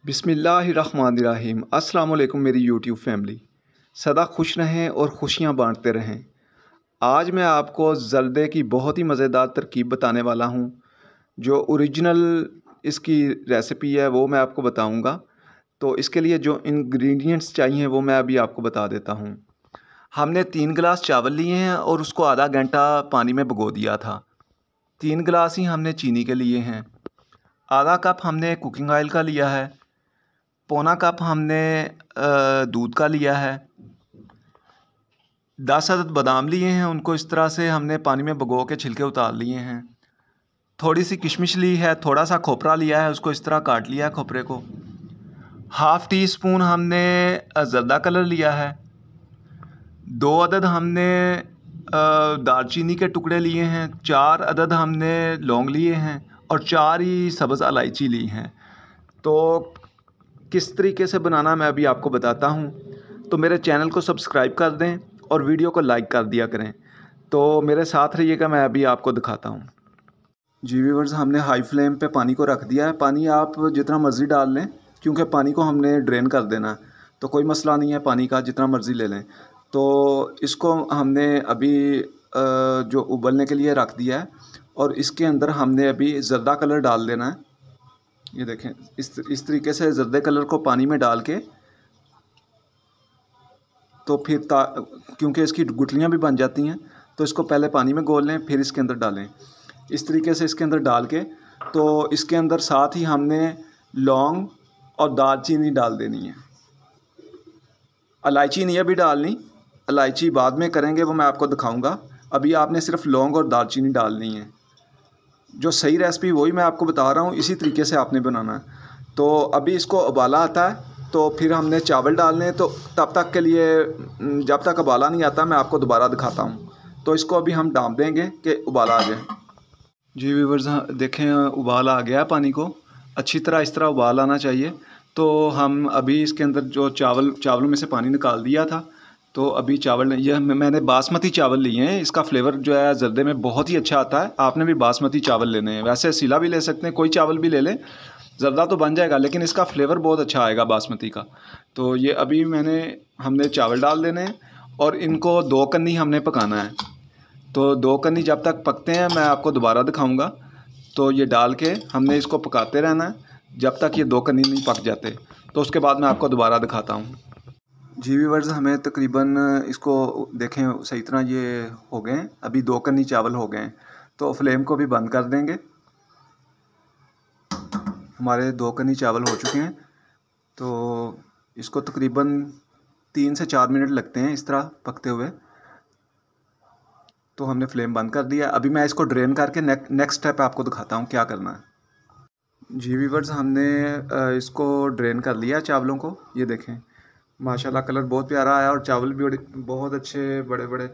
बिस्मिल्लाहिर्रहमानिर्रहीम। अस्सलाम वालेकुम मेरी यूट्यूब फैमिली। सदा खुश रहें और खुशियाँ बांटते रहें। आज मैं आपको ज़र्दे की बहुत ही मज़ेदार तरकीब बताने वाला हूँ। जो ओरिजिनल इसकी रेसिपी है वो मैं आपको बताऊँगा। तो इसके लिए जो इंग्रेडिएंट्स चाहिए वो मैं अभी आपको बता देता हूँ। हमने 3 गिलास चावल लिए हैं और उसको आधा घंटा पानी में भिगो दिया था। 3 गिलास ही हमने चीनी के लिए हैं। आधा कप हमने कुकिंग ऑयल का लिया है। पौना कप हमने दूध का लिया है। 10 अदद बादाम लिए हैं, उनको इस तरह से हमने पानी में भिगो के छिलके उतार लिए हैं। थोड़ी सी किशमिश ली है, थोड़ा सा खोपरा लिया है, उसको इस तरह काट लिया है खोपरे को। हाफ़ टी स्पून हमने ज़र्दा कलर लिया है। 2 अदद हमने दालचीनी के टुकड़े लिए हैं। 4 अदद हमने लौंग लिए हैं और 4 ही सब्ज़ इलायची ली हैं। तो किस तरीके से बनाना मैं अभी आपको बताता हूँ। तो मेरे चैनल को सब्सक्राइब कर दें और वीडियो को लाइक कर दिया करें। तो मेरे साथ रहिएगा, मैं अभी आपको दिखाता हूँ। जी व्यूअर्स, हमने हाई फ्लेम पे पानी को रख दिया है। पानी आप जितना मर्ज़ी डाल लें, क्योंकि पानी को हमने ड्रेन कर देना है, तो कोई मसला नहीं है, पानी का जितना मर्ज़ी ले लें। तो इसको हमने अभी जो उबलने के लिए रख दिया है और इसके अंदर हमने अभी ज़र्दा कलर डाल देना है। ये देखें, इस तरीके से ज़र्दे कलर को पानी में डाल के, तो फिर क्योंकि इसकी गुठलियाँ भी बन जाती हैं, तो इसको पहले पानी में घोल लें, फिर इसके अंदर डालें। इस तरीके से इसके अंदर डाल के, तो इसके अंदर साथ ही हमने लौंग और दालचीनी डाल देनी है। इलायची नहीं अभी डालनी, इलायची बाद में करेंगे, वो मैं आपको दिखाऊंगा। अभी आपने सिर्फ लौंग और दालचीनी डालनी है। जो सही रेसिपी वही मैं आपको बता रहा हूँ, इसी तरीके से आपने बनाना है। तो अभी इसको उबाला आता है, तो फिर हमने चावल डालने हैं। तो तब तक के लिए, जब तक उबाला नहीं आता, मैं आपको दोबारा दिखाता हूँ। तो इसको अभी हम डाल देंगे कि उबाला आ जाए। जी व्यूअर्स, देखें उबाल आ गया पानी को, अच्छी तरह इस तरह उबाल आना चाहिए। तो हम अभी इसके अंदर जो चावलों में से पानी निकाल दिया था, तो अभी चावल, यह मैंने बासमती चावल लिए हैं। इसका फ्लेवर जो है ज़र्दे में बहुत ही अच्छा आता है। आपने भी बासमती चावल लेने हैं, वैसे सीला भी ले सकते हैं, कोई चावल भी ले लें, ज़र्दा तो बन जाएगा, लेकिन इसका फ्लेवर बहुत अच्छा आएगा बासमती का। तो ये अभी हमने चावल डाल देने हैं और इनको 2 कन्नी हमने पकाना है। तो 2 कन्नी जब तक पकते हैं मैं आपको दोबारा दिखाऊंगा। तो ये डाल के हमने इसको पकाते रहना है जब तक ये 2 कन्नी नहीं पक जाते। तो उसके बाद मैं आपको दोबारा दिखाता हूँ। जी व्यूअर्स, हमें तकरीबन इसको देखें सही तरह ये हो गए हैं, अभी 2 कन्नी चावल हो गए हैं। तो फ्लेम को भी बंद कर देंगे। हमारे 2 कन्नी चावल हो चुके हैं। तो इसको तकरीबन 3 से 4 मिनट लगते हैं इस तरह पकते हुए। तो हमने फ्लेम बंद कर दिया। अभी मैं इसको ड्रेन करके नेक्स्ट स्टेप आपको दिखाता हूँ क्या करना है। जी व्यूअर्स, हमने इसको ड्रेन कर लिया चावलों को। ये देखें, माशाल्लाह कलर बहुत प्यारा आया और चावल भी बहुत अच्छे, बड़े बड़े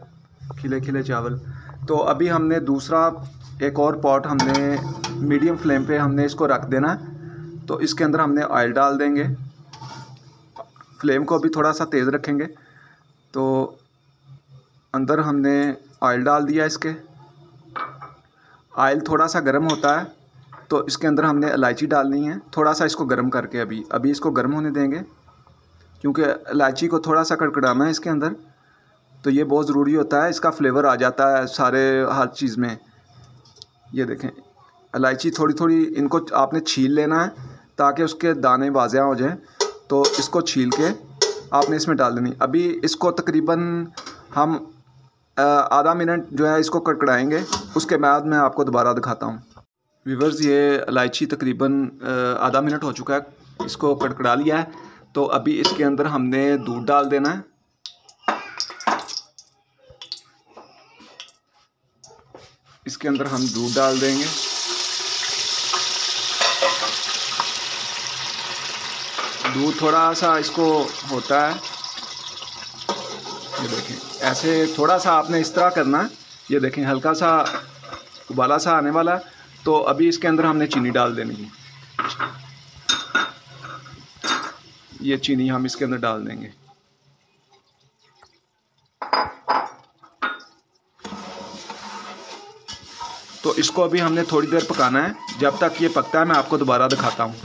खिले खिले चावल। तो अभी हमने दूसरा एक और पॉट हमने मीडियम फ्लेम पे हमने इसको रख देना है। तो इसके अंदर हमने ऑयल डाल देंगे। फ्लेम को अभी थोड़ा सा तेज़ रखेंगे। तो अंदर हमने ऑयल डाल दिया। इसके ऑयल थोड़ा सा गर्म होता है, तो इसके अंदर हमने इलायची डालनी है। थोड़ा सा इसको गर्म करके अभी इसको गर्म होने देंगे, क्योंकि इलायची को थोड़ा सा कड़कड़ाना है इसके अंदर। तो ये बहुत ज़रूरी होता है, इसका फ्लेवर आ जाता है हर चीज़ में। ये देखें, इलायची थोड़ी थोड़ी इनको आपने छील लेना है ताकि उसके दाने वाज़ेह हो जाएं। तो इसको छील के आपने इसमें डाल देनी। अभी इसको तकरीबन हम आधा मिनट जो है इसको कड़कड़ाएंगे। उसके बाद मैं आपको दोबारा दिखाता हूँ। व्यूअर्स, ये इलायची तकरीबन आधा मिनट हो चुका है, इसको कड़कड़ा लिया है। तो अभी इसके अंदर हमने दूध डाल देना है। इसके अंदर हम दूध डाल देंगे। दूध थोड़ा सा इसको होता है, ये देखें, ऐसे थोड़ा सा आपने इस तरह करना है। ये देखें, हल्का सा उबाला सा आने वाला है। तो अभी इसके अंदर हमने चीनी डाल देनी है। ये चीनी हम इसके अंदर डाल देंगे। तो इसको अभी हमने थोड़ी देर पकाना है। जब तक ये पकता है मैं आपको दोबारा दिखाता हूँ।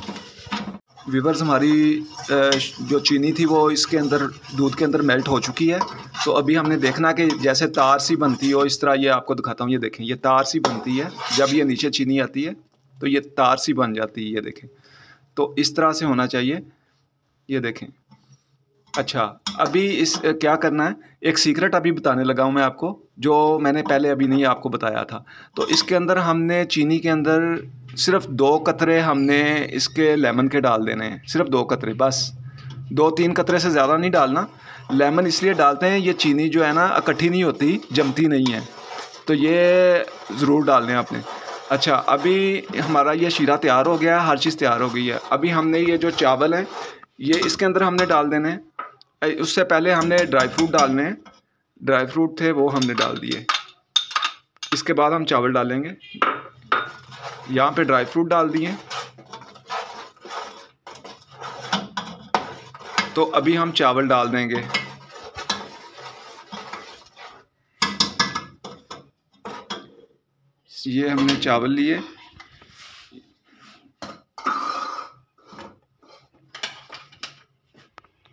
व्यूवर्स हमारी जो चीनी थी वो इसके अंदर दूध के अंदर मेल्ट हो चुकी है। तो अभी हमने देखना कि जैसे तार सी बनती हो इस तरह, ये आपको दिखाता हूँ। ये देखें, ये तार सी बनती है जब ये नीचे चीनी आती है तो ये तार सी बन जाती है। ये देखें, तो इस तरह से होना चाहिए। ये देखें। अच्छा, अभी इस क्या करना है, एक सीक्रेट अभी बताने लगा हूँ मैं आपको, जो मैंने पहले अभी नहीं आपको बताया था। तो इसके अंदर हमने चीनी के अंदर सिर्फ 2 कतरे हमने इसके लेमन के डाल देने हैं, सिर्फ 2 कतरे बस। 2-3 कतरे से ज़्यादा नहीं डालना। लेमन इसलिए डालते हैं, ये चीनी जो है ना इकट्ठी नहीं होती, जमती नहीं है, तो ये ज़रूर डालने हैं आपने। अच्छा, अभी हमारा ये शीरा तैयार हो गया है, हर चीज़ तैयार हो गई है। अभी हमने ये जो चावल हैं ये इसके अंदर हमने डाल देने हैं। उससे पहले हमने ड्राई फ्रूट डालने हैं, ड्राई फ्रूट थे वो हमने डाल दिए। इसके बाद हम चावल डालेंगे। यहाँ पे ड्राई फ्रूट डाल दिए। तो अभी हम चावल डाल देंगे। ये हमने चावल लिए।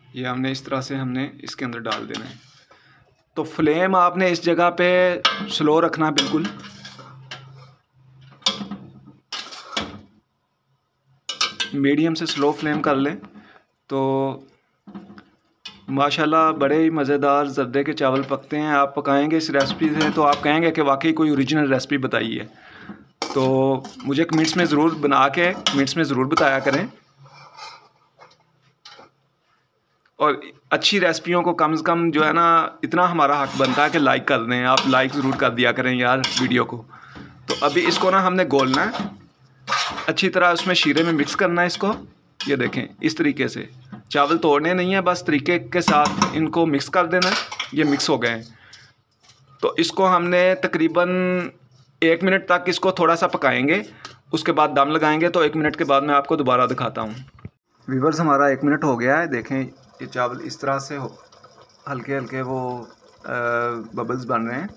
ये हमने इस तरह से हमने इसके अंदर डाल देना है। तो फ्लेम आपने इस जगह पे स्लो रखना बिल्कुल। मीडियम से स्लो फ्लेम कर लें तो माशाल्लाह बड़े ही मज़ेदार जर्दे के चावल पकते हैं। आप पकाएंगे इस रेसिपी से तो आप कहेंगे कि वाकई कोई ओरिजिनल रेसिपी बताई है। तो मुझे कमेंट्स में ज़रूर कमेंट्स में ज़रूर बताया करें। और अच्छी रेसिपियों को कम से कम जो है ना, इतना हमारा हक बनता है कि लाइक कर दें। आप लाइक ज़रूर कर दिया करें यार वीडियो को। तो अभी इसको ना हमने गोलना है अच्छी तरह, उसमें शीरे में मिक्स करना है इसको। ये देखें, इस तरीके से चावल तोड़ने नहीं है, बस तरीके के साथ इनको मिक्स कर देना है। ये मिक्स हो गए हैं। तो इसको हमने तकरीबन 1 मिनट तक इसको थोड़ा सा पकाएंगे, उसके बाद दम लगाएंगे। तो 1 मिनट के बाद मैं आपको दोबारा दिखाता हूँ। व्यूअर्स, हमारा 1 मिनट हो गया है। देखें, ये चावल इस तरह से हल्के हल्के वो बबल्स बन रहे हैं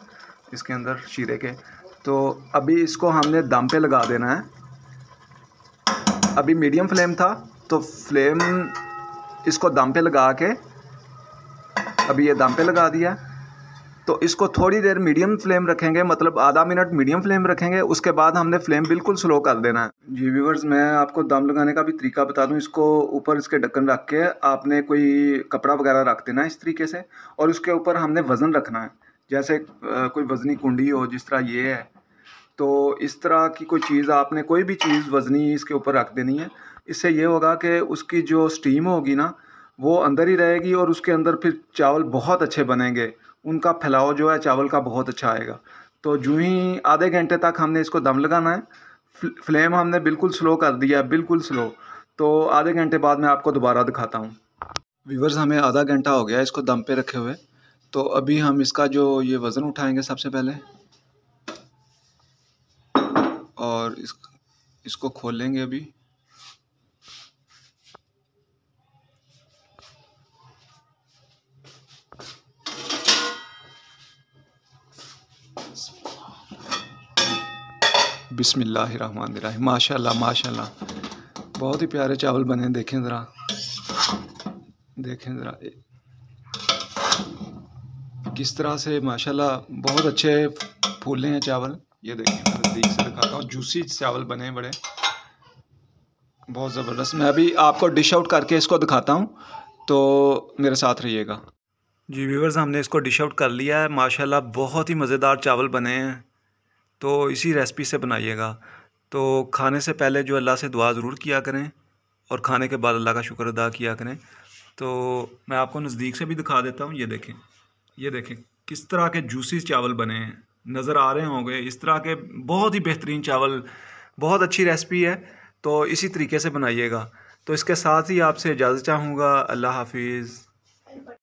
इसके अंदर शीरे के। तो अभी इसको हमने दम पे लगा देना है। अभी मीडियम फ्लेम था तो फ्लेम इसको दम पे लगा के अभी ये दम पे लगा दिया। तो इसको थोड़ी देर मीडियम फ्लेम रखेंगे, मतलब आधा मिनट मीडियम फ्लेम रखेंगे। उसके बाद हमने फ्लेम बिल्कुल स्लो कर देना है। जी व्यूअर्स, मैं आपको दम लगाने का भी तरीका बता दूं। इसको ऊपर इसके ढक्कन रख के आपने कोई कपड़ा वगैरह रख देना इस तरीके से, और उसके ऊपर हमने वज़न रखना है। जैसे कोई वज़नी कुंडी हो, जिस तरह ये है, तो इस तरह की कोई चीज़ आपने कोई भी चीज़ वज़नी इसके ऊपर रख देनी है। इससे ये होगा कि उसकी जो स्टीम होगी ना वो अंदर ही रहेगी, और उसके अंदर फिर चावल बहुत अच्छे बनेंगे। उनका फैलाव जो है चावल का बहुत अच्छा आएगा। तो जो ही आधे घंटे तक हमने इसको दम लगाना है। फ्लेम हमने बिल्कुल स्लो कर दिया है, बिल्कुल स्लो। तो आधे घंटे बाद मैं आपको दोबारा दिखाता हूँ। व्यूअर्स, हमें आधा घंटा हो गया इसको दम पे रखे हुए। तो अभी हम इसका जो ये वज़न उठाएंगे सबसे पहले, और इसको खोलेंगे अभी। बिस्मिल्लाहिर्रहमानिर्रहीम। माशाल्लाह माशाल्लाह, बहुत ही प्यारे चावल बने। देखें ज़रा, देखें ज़रा किस तरह से माशाल्लाह बहुत अच्छे फूले हैं चावल। ये देखें, मैं नज़दीक से दिखाता हूँ। जूसी चावल बने बड़े, बहुत ज़बरदस्त। मैं अभी आपको डिश आउट करके इसको दिखाता हूँ, तो मेरे साथ रहिएगा। जी व्यूअर्स, हमने इसको डिश आउट कर लिया है। माशाल्लाह बहुत ही मज़ेदार चावल बने हैं। तो इसी रेसिपी से बनाइएगा। तो खाने से पहले जो अल्लाह से दुआ ज़रूर किया करें, और खाने के बाद अल्लाह का शुक्र अदा किया करें। तो मैं आपको नज़दीक से भी दिखा देता हूँ। ये देखें, ये देखें किस तरह के जूसी चावल बने हैं, नज़र आ रहे होंगे। इस तरह के बहुत ही बेहतरीन चावल, बहुत अच्छी रेसिपी है। तो इसी तरीके से बनाइएगा। तो इसके साथ ही आपसे इजाज़त चाहूँगा। अल्लाह हाफिज़।